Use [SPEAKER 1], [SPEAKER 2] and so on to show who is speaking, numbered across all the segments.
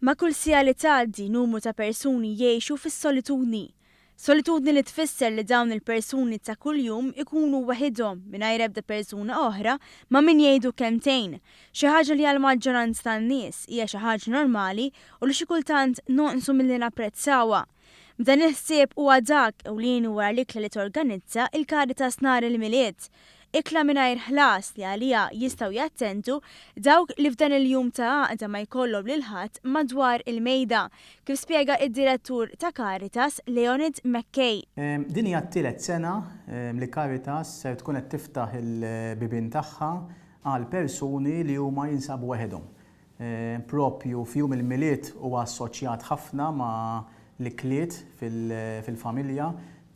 [SPEAKER 1] Ma' kull sija li tgħaddi numru ta' persuni jgħixu fis-solitudni. Solitudni li tfisser li dawn il-persuni ta' kuljum ikunu waħidhom mingħajr ebda persuna oħra ma' min jgħidu kemmtejn. Xi ħaġa li għall-maġġoranza tan-nies hija xi ħaġa normali u li xi kultant noqsu milli napprezzawha. B'dan il-ħsieb huwa dak ewlieni wara l-ikla li torganizza il-Caritas nhar il-Milied. Ikla mingħajr ħlas li għalija jistgħu jattendu dawk li f'dan il-jum ta' għaqda ma jkollhom lil ħadd madwar il-mejda, kif spjega id-direttur ta' Caritas Leonid McKay.
[SPEAKER 2] Din hija t-tielet sena li Caritas se tkun qed tiftaħ il-bibien tagħha għal persuni li huma jinsabu waħedhom. Propju f'jum il-Milied huwa assoċjat ħafna ma' l-ikliet fil-familja.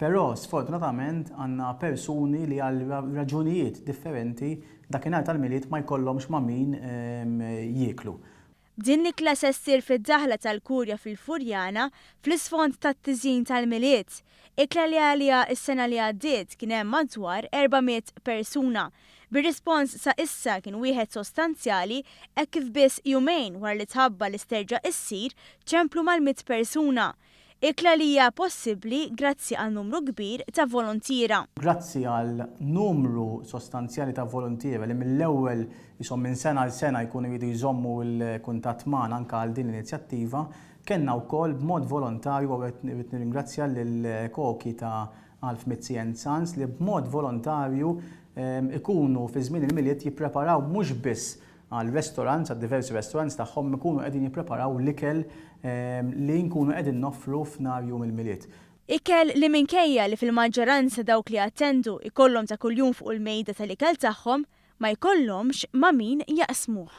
[SPEAKER 2] Però sfortunatament għandna persuni li għal raġunijiet differenti dakinhar tal-Milied ma jkollhomx ma' min jieklu.
[SPEAKER 1] Din l-ikla se ssir fid-daħla tal-Kurja fil-Furjana fl-isfond tat-tiżjin tal-Milied. Ikla li għalija s-sena li għaddiet kien hemm madwar 400 persuna. Bir-rispons sa issa kien wieħed sostanzjali hekk kif biss jumejn wara li tħabba li sterġa' issir ċemplu mal-100 persuna. Ikla li hija possibbli grazzi għal numru kbir ta' volontiera.
[SPEAKER 2] Grazzi għal numru sostanzjali ta' volontiera li mill-ewwel jisom minn sena għal sena jkunu jridu jżommu l-kuntatt magħna anke għal din l-inizjattiva, kellna wkoll b'mod volontarju u qed nirringrazzja lil koki ta' Alf Mizzi & Sons li b'mod volontarju ikunu fi żmien il-Milied jippreparaw mhux biss għal restaurants, għal diversi restaurants tagħhom ikunu qegħdin jippreparaw l-ikel li nkunu qegħdin noffru f'nhar jum il-Milied.
[SPEAKER 1] Ikel li minkejja li fil-maġġoranza dawk li attendu ikollhom ta' kuljum fuq il-mejda tal-ikel tagħhom ma jkollhomx ma' min jaqsmuh.